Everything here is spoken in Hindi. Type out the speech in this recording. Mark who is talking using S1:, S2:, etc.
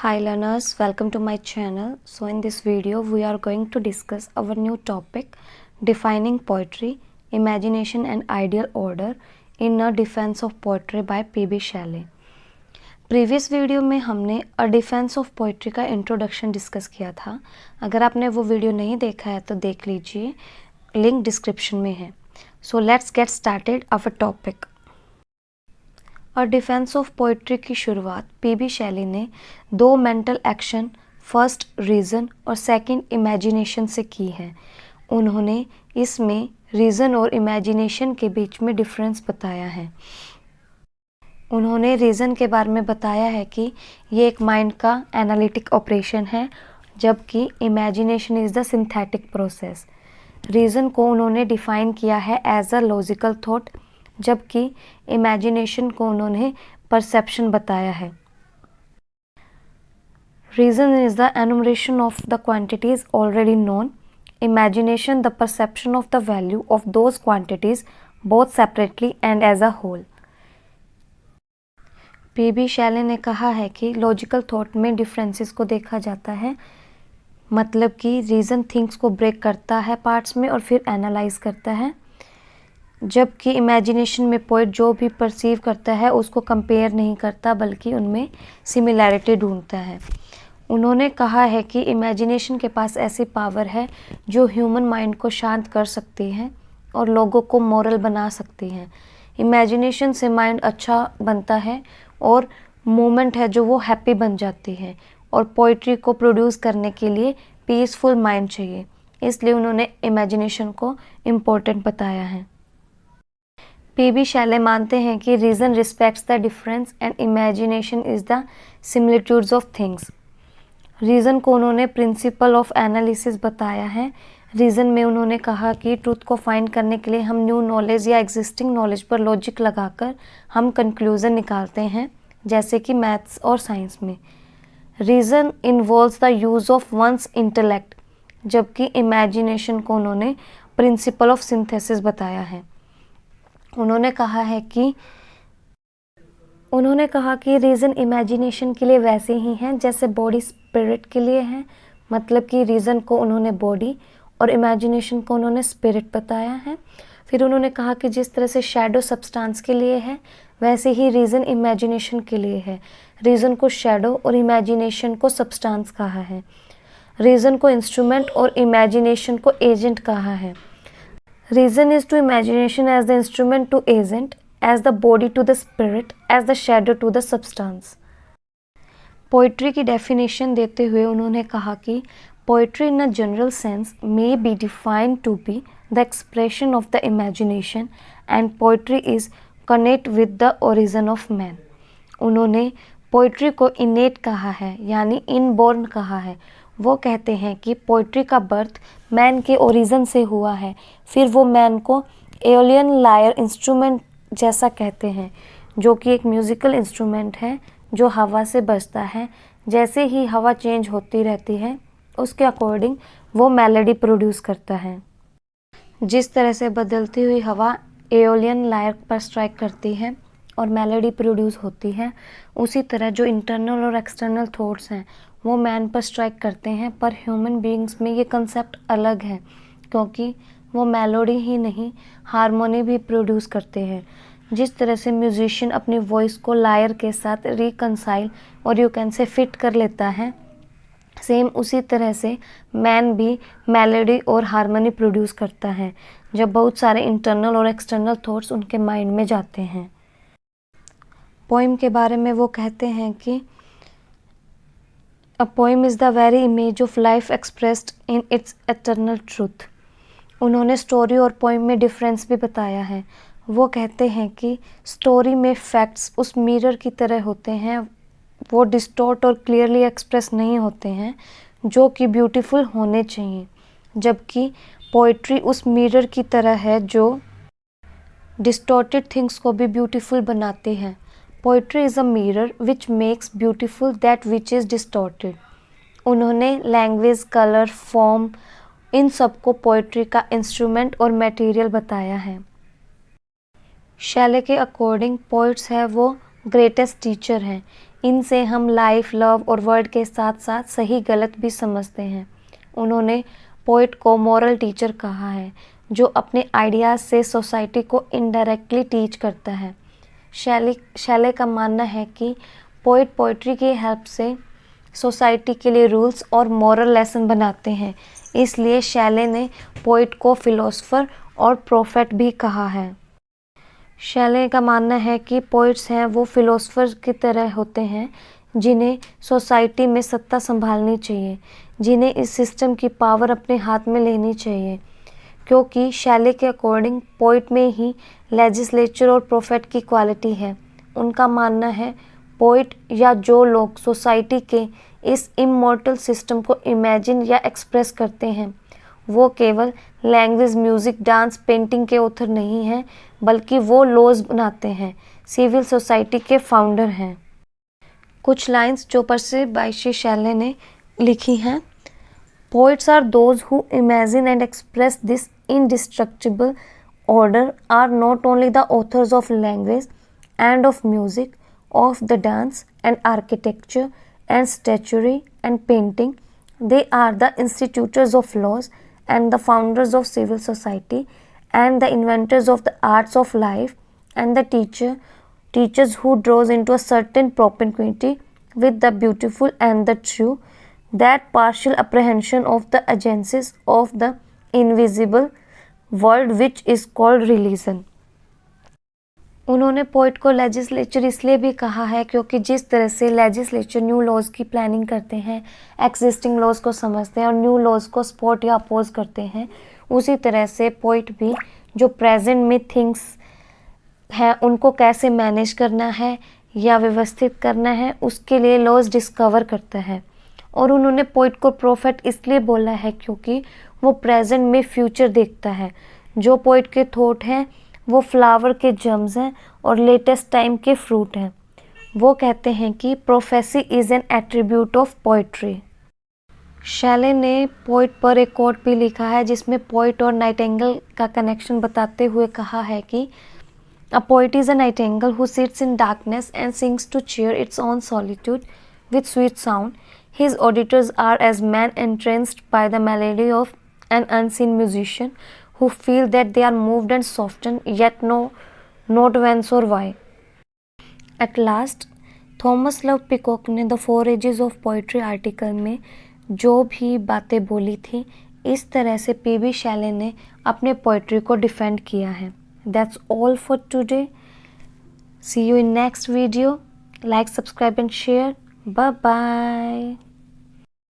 S1: Hi learners, welcome to my channel. So in this video we are going to discuss our new topic defining poetry, imagination and ideal order in A Defense of Poetry by P.B. Shelley. Previous video में हमने अ डिफेंस ऑफ पोइट्री का इंट्रोडक्शन डिस्कस किया था. अगर आपने वो वीडियो नहीं देखा है तो देख लीजिए, लिंक डिस्क्रिप्शन में है. So let's get started our topic. A defence of poetry की शुरुआत पी.बी. शैली ने दो मेंटल एक्शन, फर्स्ट रीज़न और सेकंड इमेजिनेशन से की है. उन्होंने इसमें रीज़न और इमेजिनेशन के बीच में डिफरेंस बताया है. उन्होंने रीज़न के बारे में बताया है कि ये एक माइंड का एनालिटिक ऑपरेशन है, जबकि imagination is the synthetic process. Reason को उन्होंने डिफ़ाइन किया है एज अ लॉजिकल थॉट, जबकि इमेजिनेशन को उन्होंने परसेप्शन बताया है. Reason is the enumeration of the quantities already known, imagination the perception of the value of those quantities both separately and as a whole. P B. Shelley ने कहा है कि लॉजिकल थॉट में डिफरेंसेस को देखा जाता है, मतलब कि रीज़न थिंग्स को ब्रेक करता है पार्ट्स में और फिर एनालाइज करता है, जबकि इमेजिनेशन में पोएट जो भी परसीव करता है उसको कंपेयर नहीं करता बल्कि उनमें सिमिलैरिटी ढूंढता है. उन्होंने कहा है कि इमेजिनेशन के पास ऐसी पावर है जो ह्यूमन माइंड को शांत कर सकती है और लोगों को मोरल बना सकती है. इमेजिनेशन से माइंड अच्छा बनता है और मोमेंट है जो वो हैप्पी बन जाती है, और पोइट्री को प्रोड्यूस करने के लिए पीसफुल माइंड चाहिए, इसलिए उन्होंने इमेजिनेशन को इम्पोर्टेंट बताया है. पी.बी. शैले मानते हैं कि reason respects the difference and imagination is the similitudes of things. Reason को उन्होंने प्रिंसिपल ऑफ एनालिसिस बताया है. रीज़न में उन्होंने कहा कि ट्रूथ को फाइंड करने के लिए हम न्यू नॉलेज या एग्जिस्टिंग नॉलेज पर लॉजिक लगाकर हम कंक्लूज़न निकालते हैं, जैसे कि मैथ्स और साइंस में. Reason involves the use of one's intellect, जबकि इमेजिनेशन को उन्होंने प्रिंसिपल ऑफ सिंथेसिस बताया है. उन्होंने कहा कि रीज़न इमेजिनेशन के लिए वैसे ही हैं जैसे बॉडी स्पिरिट के लिए है, मतलब कि रीज़न को उन्होंने बॉडी और इमेजिनेशन को उन्होंने स्पिरिट बताया है. फिर उन्होंने कहा कि जिस तरह से शैडो सब्सटेंस के लिए है, वैसे ही रीज़न इमेजिनेशन के लिए है. रीज़न को शैडो और इमेजिनेशन को सब्सटेंस कहा है. रीज़न को इंस्ट्रूमेंट और इमेजिनेशन को एजेंट कहा है. Reason is to imagination as the instrument to agent, as the body to the spirit, as the shadow to the substance. Poetry की डेफिनेशन देते हुए उन्होंने कहा कि poetry in a general sense may be defined to be the expression of the imagination and poetry is connect with the origin of man. उन्होंने पोइट्री को इनेट कहा है, यानी इनबॉर्न कहा है. वो कहते हैं कि पोइट्री का बर्थ मैन के ओरिजिन से हुआ है. फिर वो मैन को एओलियन लायर इंस्ट्रूमेंट जैसा कहते हैं, जो कि एक म्यूज़िकल इंस्ट्रूमेंट है जो हवा से बजता है. जैसे ही हवा चेंज होती रहती है, उसके अकॉर्डिंग वो मेलोडी प्रोड्यूस करता है. जिस तरह से बदलती हुई हवा एओलियन लायर पर स्ट्राइक करती है और मेलोडी प्रोड्यूस होती है, उसी तरह जो इंटरनल और एक्सटर्नल थॉट्स हैं वो मैन पर स्ट्राइक करते हैं. पर ह्यूमन बीइंग्स में ये कंसेप्ट अलग है, क्योंकि वो मेलोडी ही नहीं, हारमोनी भी प्रोड्यूस करते हैं. जिस तरह से म्यूजिशियन अपनी वॉइस को लायर के साथ रिकंसाइल और यू कैन से फिट कर लेता है, सेम उसी तरह से मैन भी मेलोडी और हारमोनी प्रोड्यूस करता है जब बहुत सारे इंटरनल और एक्सटर्नल थॉट्स उनके माइंड में जाते हैं. पोइम के बारे में वो कहते हैं कि A poem is the very image of life expressed in its eternal truth. उन्होंने स्टोरी और पोइम में डिफरेंस भी बताया है. वो कहते हैं कि स्टोरी में फैक्ट्स उस मिरर की तरह होते हैं, वो डिस्टॉर्ट और क्लियरली एक्सप्रेस नहीं होते हैं जो कि ब्यूटीफुल होने चाहिए, जबकि पोइट्री उस मिरर की तरह है जो डिस्टॉर्टेड थिंग्स को भी ब्यूटीफुल बनाती है. Poetry is a mirror which makes beautiful that which is distorted. उन्होंने लैंग्वेज, कलर, फॉर्म, इन सब को पोइट्री का इंस्ट्रूमेंट और मटेरियल बताया है. शैले के अकॉर्डिंग पोइट्स है वो ग्रेटेस्ट टीचर हैं. इनसे हम लाइफ, लव और वर्ल्ड के साथ साथ सही गलत भी समझते हैं। उन्होंने पोइट को मॉरल टीचर कहा है, जो अपने आइडियाज़ से सोसाइटी को इनडायरेक्टली टीच करता है। शैले का मानना है कि पोइट पोइट्री की हेल्प से सोसाइटी के लिए रूल्स और मॉरल लेसन बनाते हैं। इसलिए शैले ने पोइट को फिलोसोफर और प्रोफेट भी कहा है। शैले का मानना है कि पोइट्स हैं वो फिलोसोफर की तरह होते हैं, जिन्हें सोसाइटी में सत्ता संभालनी चाहिए, जिन्हें इस सिस्टम की पावर अपने हाथ में लेनी चाहिए, क्योंकि शैले के अकॉर्डिंग पोइट में ही लेजिस्लेचर और प्रोफेट की क्वालिटी है। उनका मानना है पोइट या जो लोग सोसाइटी के इस इमॉर्टल सिस्टम को इमेजिन या एक्सप्रेस करते हैं, वो केवल लैंग्वेज, म्यूज़िक, डांस, पेंटिंग के ऑथर नहीं हैं, बल्कि वो लॉज बनाते हैं, सिविल सोसाइटी के फाउंडर हैं। कुछ लाइंस जो परसी बायशे शैले ने लिखी हैं। Poets are those who imagine and express this indestructible order, are not only the authors of language and of music, of the dance and architecture and statuary and painting. They are the institutors of laws and the founders of civil society and the inventors of the arts of life and the teachers who draws into a certain propinquity with the beautiful and the true, that partial apprehension of the agencies of the invisible world which is called religion. उन्होंने पोइट को लेजिस्लेचर इसलिए भी कहा है क्योंकि जिस तरह से लेजिस्लेचर न्यू लॉज की प्लानिंग करते हैं, एक्जिस्टिंग लॉज को समझते हैं और न्यू लॉज को सपोर्ट या अपोज करते हैं, उसी तरह से पोइट भी जो प्रेजेंट में थिंग्स हैं उनको कैसे मैनेज करना है या व्यवस्थित करना है, उसके लिए लॉज डिस्कवर करता है। और उन्होंने पोइट को प्रोफेट इसलिए बोला है क्योंकि वो प्रेजेंट में फ्यूचर देखता है। जो पोइट के थॉट हैं वो फ्लावर के जम्स हैं और लेटेस्ट टाइम के फ्रूट हैं। वो कहते हैं कि prophecy is an attribute of poetry. Shelley ने पोइट पर एक कोट भी लिखा है जिसमें पोइट और नाइटिंगेल का कनेक्शन बताते हुए कहा है कि a poet is a nightingale who sits in darkness and sings to cheer its own solitude with sweet sound. His auditors are as men entranced by the melody of an unseen musician who feel that they are moved and softened yet know not whence or why. At last, Thomas Love Peacock ने the 4 ages of poetry article में जो भी बातें बोली थी, इस तरह से पीबी शैले ने अपने पोइट्री को डिफेंड किया है। That's all for today. See you in next video. Like, subscribe and share. Bye bye.